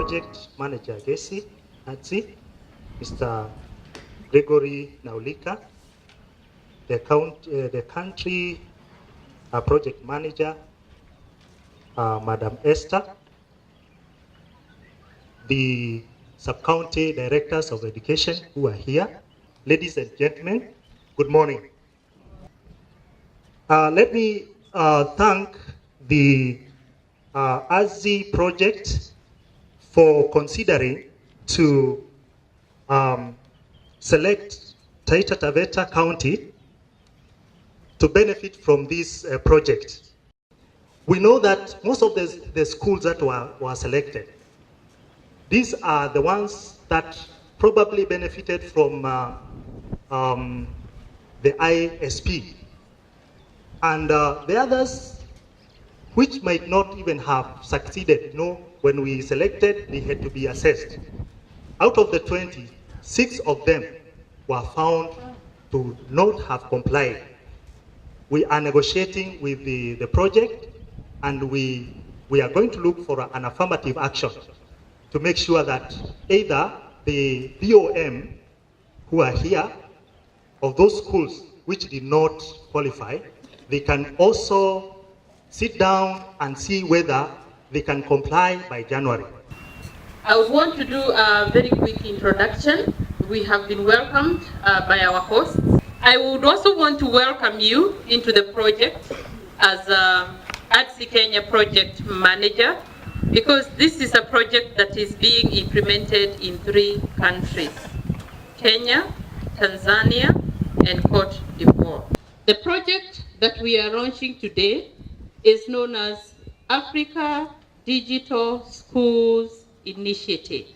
Project Manager ADSI, Mr. Gregory Naulika, the country project manager, Madam Esther, the sub-county directors of education who are here. Ladies and gentlemen, good morning. Let me thank the ADSI project for considering to select Taita Taveta County to benefit from this project. We know that most of the schools that were selected, these are the ones that probably benefited from the ISP. And the others, which might not even have succeeded, when we selected, they had to be assessed. Out of the 20, 6 of them were found to not have complied. We are negotiating with the project, and we are going to look for an affirmative action to make sure that either the BOM who are here, of those schools which did not qualify, they can also sit down and see whether they can comply by January. I would want to do a very quick introduction. We have been welcomed by our hosts. I would also want to welcome you into the project as ADSI Kenya project manager, because this is a project that is being implemented in 3 countries, Kenya, Tanzania, and Cote d'Ivoire. The project that we are launching today is known as Africa Digital Schools Initiative.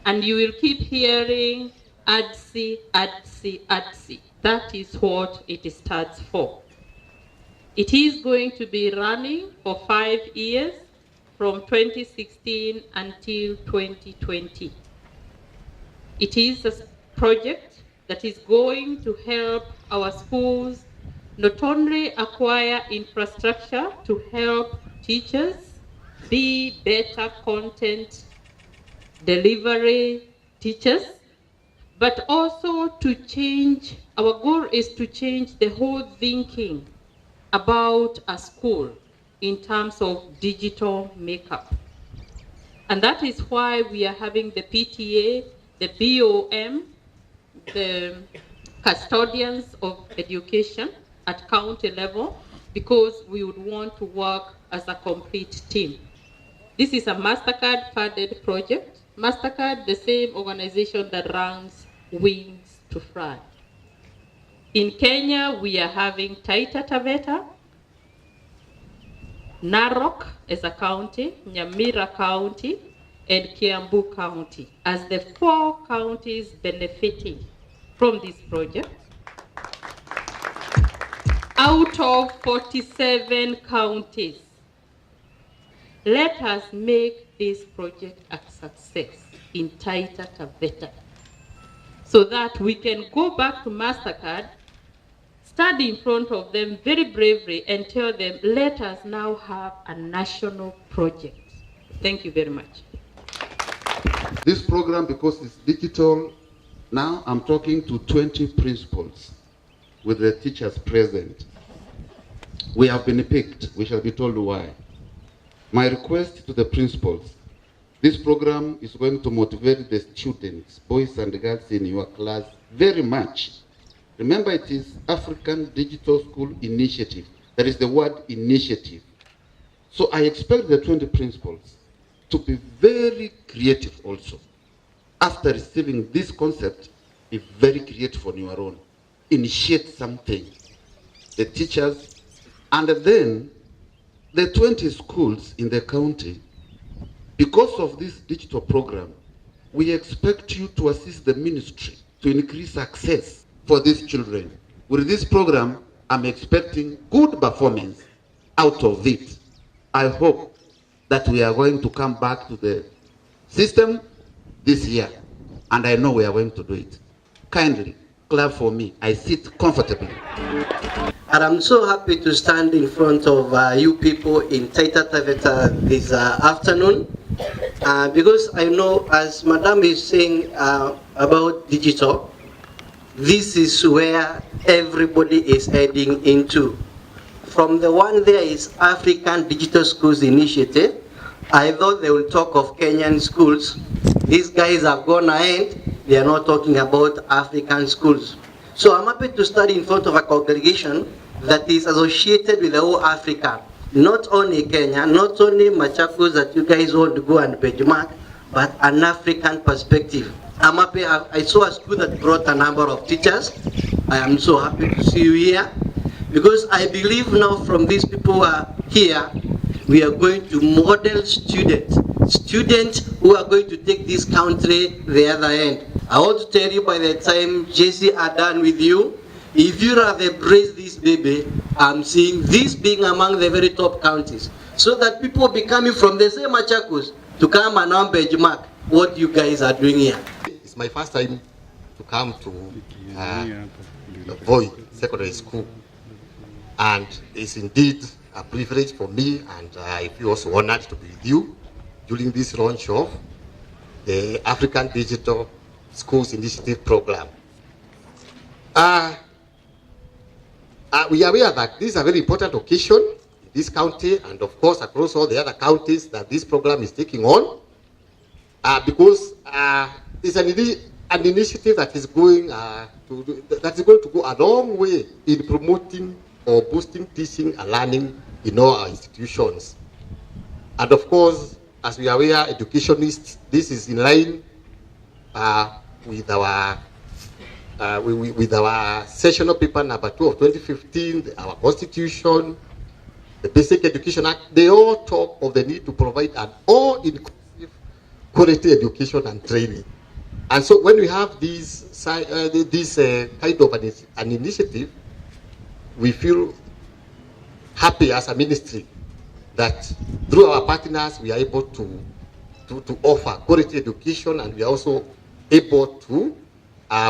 And you will keep hearing ADSI, ADSI, ADSI. That is what it stands for. It is going to be running for 5 years from 2016 until 2020. It is a project that is going to help our schools not only acquire infrastructure to help teachers be better content delivery teachers, but also to change, our goal is to change the whole thinking about a school in terms of digital makeup. And that is why we are having the PTA, the BOM, the custodians of education at county level, because we would want to work as a complete team. This is a MasterCard funded project. MasterCard, the same organization that runs Wings to Fly. In Kenya, we are having Taita Taveta, Narok as a county, Nyamira County, and Kiambu County as the 4 counties benefiting from this project. Out of 47 counties, let us make this project a success in Taita Taveta, so that we can go back to MasterCard, stand in front of them very bravely and tell them, let us now have a national project. Thank you very much. This program, because it's digital, now I'm talking to 20 principals with the teachers present. We have been picked. We shall be told why. My request to the principals, this program is going to motivate the students, boys and girls in your class, very much. Remember, it is African Digital School Initiative. That is the word initiative. So I expect the 20 principals to be very creative also. After receiving this concept, be very creative on your own. Initiate something. The teachers, and then the 20 schools in the county, because of this digital program, we expect you to assist the ministry to increase access for these children. With this program, I'm expecting good performance out of it. I hope that we are going to come back to the system this year, and I know we are going to do it. Kindly clap for me. I sit comfortably. And I'm so happy to stand in front of you people in Taita Taveta this afternoon Because I know, as Madam is saying about digital, this is where everybody is heading into. From the one there is African Digital Schools Initiative. I thought they will talk of Kenyan schools. These guys have gone ahead. They are not talking about African schools. So I'm happy to study in front of a congregation that is associated with the whole Africa. Not only Kenya, not only Machakos that you guys want to go and benchmark, but an African perspective. I'm happy. I saw a school that brought a number of teachers. I am so happy to see you here, because I believe now from these people who are here, we are going to model students who are going to take this country the other end. I want to tell you, by the time JC are done with you, if you have embraced this baby, I'm seeing this being among the very top counties, so that people will be coming from the same Machakos to come and benchmark what you guys are doing here. It's my first time to come to Voi Secondary School, and it's indeed a privilege for me, and I feel also honored to be with you during this launch of the African Digital Schools Initiative Program. We are aware that this is a very important occasion in this county, and of course across all the other counties that this program is taking on, because it's an initiative that is going to go a long way in promoting or boosting teaching and learning in all our institutions. And of course, as we are aware, educationists, this is in line with our sessional paper number 2 of 2015, our Constitution, the Basic Education Act. They all talk of the need to provide an all-inclusive quality education and training. And so when we have this kind of an initiative, we feel happy as a ministry that through our partners we are able to offer quality education, and we are also able to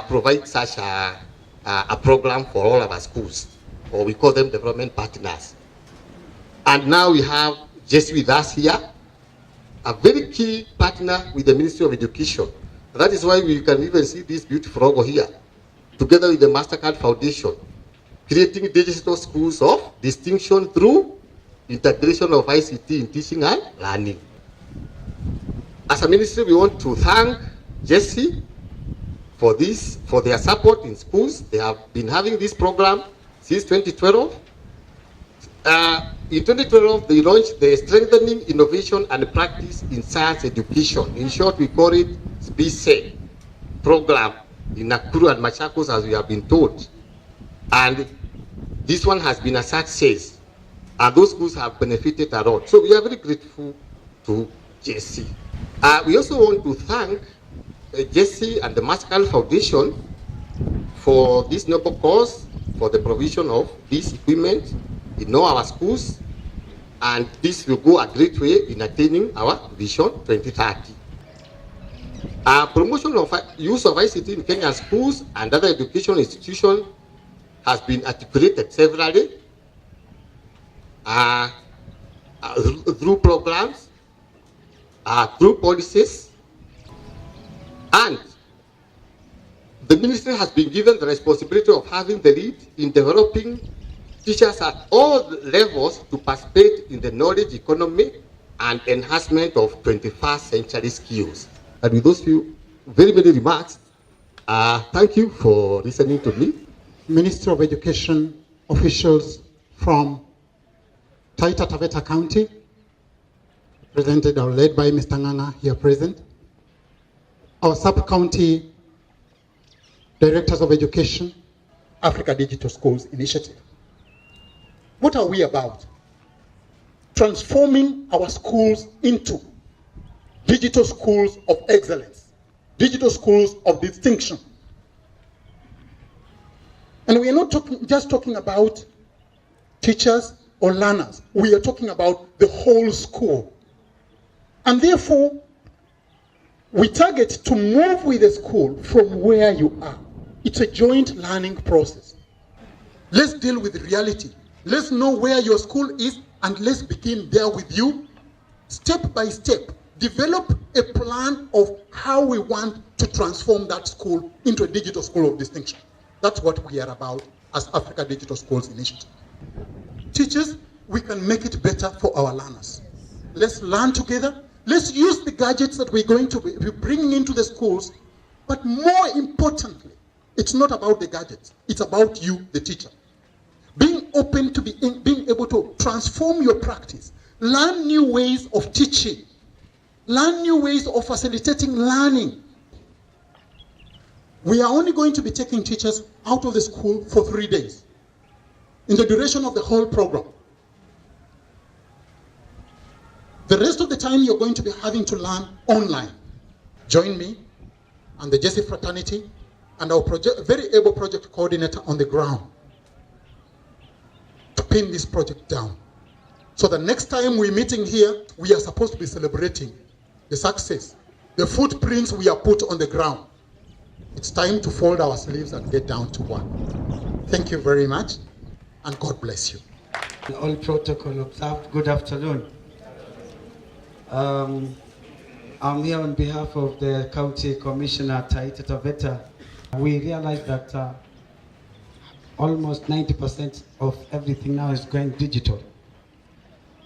provide such a program for all of our schools, or we call them development partners. And now we have just with us here a very key partner with the Ministry of Education. That is why we can even see this beautiful logo here, together with the MasterCard Foundation, creating digital schools of distinction through integration of ICT in teaching and learning. As a ministry, we want to thank Jesse for their support in schools. They have been having this program since 2012. In 2012, they launched the Strengthening Innovation and Practice in Science Education. In short, we call it SPICE program in Nakuru and Machakos, as we have been told. And this one has been a success, and those schools have benefited a lot. So we are very grateful to Jesse. We also want to thank Jesse and the MasterCard Foundation for this noble cause, for the provision of this equipment in all our schools, and this will go a great way in attaining our Vision 2030. Promotion of use of ICT in Kenyan schools and other educational institutions has been articulated severally through programs, through policies, and the ministry has been given the responsibility of having the lead in developing teachers at all levels to participate in the knowledge economy and enhancement of 21st century skills. And with those few very many remarks, thank you for listening to me. Ministry of Education officials from Taita, Taveta County, represented or led by Mr. Nganga here present. Our sub-county directors of education, Africa Digital Schools Initiative. What are we about? Transforming our schools into digital schools of excellence, digital schools of distinction. And we are not just talking about teachers or learners. We are talking about the whole school. And therefore, we target to move with the school from where you are. It's a joint learning process. Let's deal with reality. Let's know where your school is, and let's begin there with you, step by step, develop a plan of how we want to transform that school into a digital school of distinction. That's what we are about as Africa Digital Schools Initiative. Teachers, we can make it better for our learners. Let's learn together. Let's use the gadgets that we're going to be bringing into the schools. But more importantly, it's not about the gadgets. It's about you, the teacher. Being open to being able to transform your practice. Learn new ways of teaching. Learn new ways of facilitating learning. We are only going to be taking teachers out of the school for 3 days in the duration of the whole program. The rest of the time you're going to be having to learn online. Join me and the Jesse fraternity and our very able project coordinator on the ground to pin this project down. So the next time we're meeting here, we are supposed to be celebrating the success, the footprints we are put on the ground. It's time to fold our sleeves and get down to work. Thank you very much, and God bless you. All protocol observed. Good afternoon. I'm here on behalf of the County Commissioner Taita Taveta. We realize that almost 90% of everything now is going digital.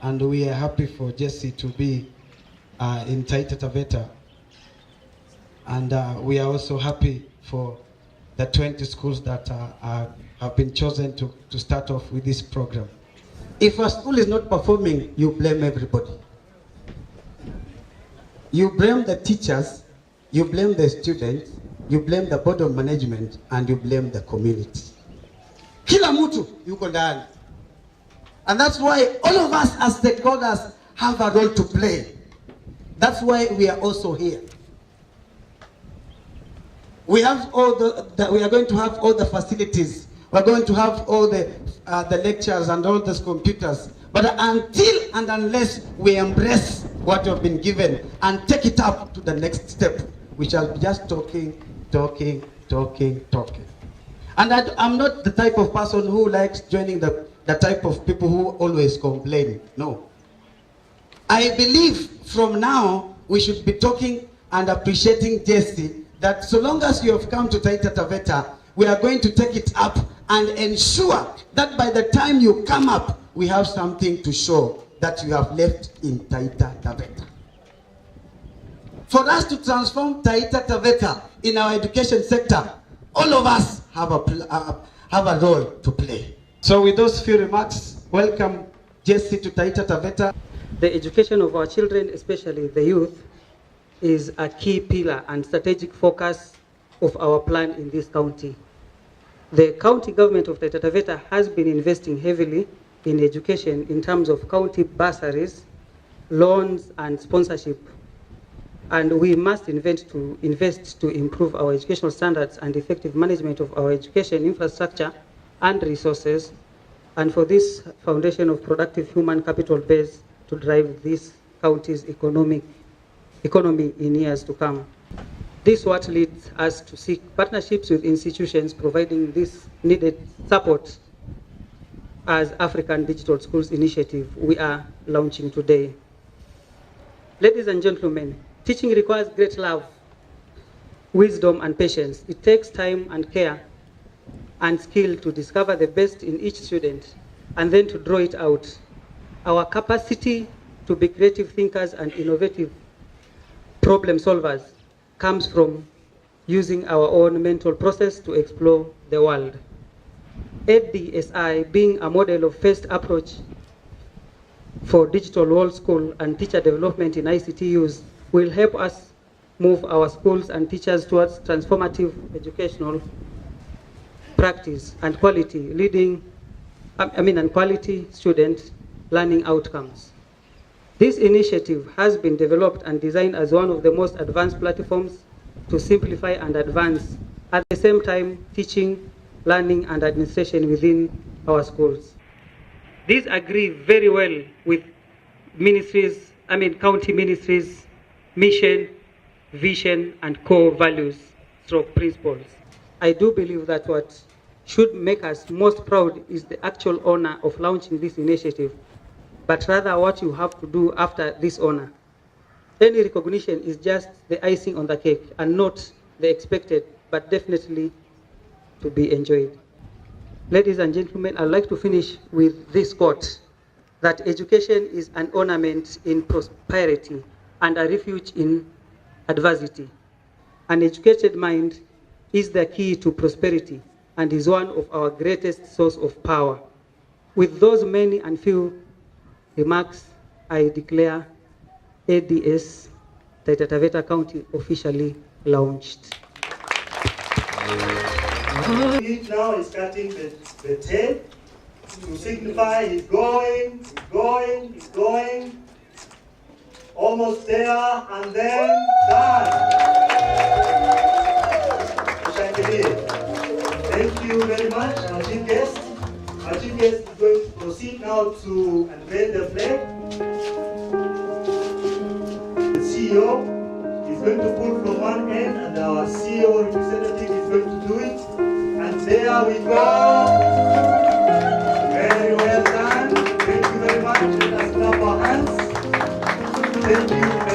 And we are happy for Jesse to be in Taita Taveta. And we are also happy for the 20 schools that have been chosen to start off with this program. If a school is not performing, you blame everybody. You blame the teachers, you blame the students, you blame the board of management, and you blame the community. Kila mtu yuko ndani. And that's why all of us as stakeholders have a role to play. That's why we are also here. We have we are going to have all the facilities. We're going to have all the lectures and all these computers. But until and unless we embrace what we've been given and take it up to the next step, we shall be just talking. And I'm not the type of person who likes joining the type of people who always complain. No. I believe from now we should be talking and appreciating Jesse, that so long as you have come to Taita Taveta, we are going to take it up and ensure that by the time you come up, we have something to show that you have left in Taita Taveta. For us to transform Taita Taveta in our education sector, all of us have a role to play. So with those few remarks, welcome Jesse to Taita Taveta. The education of our children, especially the youth, is a key pillar and strategic focus of our plan in this county. The county government of Taita Taveta has been investing heavily in education in terms of county bursaries, loans, and sponsorship. And we must invest to improve our educational standards and effective management of our education infrastructure and resources, and for this foundation of productive human capital base to drive this county's economy in years to come. This is what leads us to seek partnerships with institutions providing this needed support as African Digital Schools Initiative we are launching today. Ladies and gentlemen, teaching requires great love, wisdom, and patience. It takes time and care and skill to discover the best in each student and then to draw it out. Our capacity to be creative thinkers and innovative problem solvers comes from using our own mental process to explore the world. ADSI, being a model of first approach for digital world school and teacher development in ICT use, will help us move our schools and teachers towards transformative educational practice and quality quality student learning outcomes. This initiative has been developed and designed as one of the most advanced platforms to simplify and advance, at the same time, teaching, learning, and administration within our schools. These agree very well with county ministries' mission, vision, and core values / principles. I do believe that what should make us most proud is the actual honor of launching this initiative, but rather what you have to do after this honor. Any recognition is just the icing on the cake and not the expected, but definitely to be enjoyed. Ladies and gentlemen, I'd like to finish with this quote, that education is an ornament in prosperity and a refuge in adversity. An educated mind is the key to prosperity and is one of our greatest source of power. With those many and few remarks, I declare ADS Taita Taveta County officially launched. He now is cutting the tape to signify he's going, almost there, and then done. Thank you very much, our chief guest. Our chief guest is going to proceed now to unveil the flag. The CEO is going to pull from one end, and our CEO representative is going to do it. And there we go. Very well done. Thank you very much. Let us clap our hands. Thank you.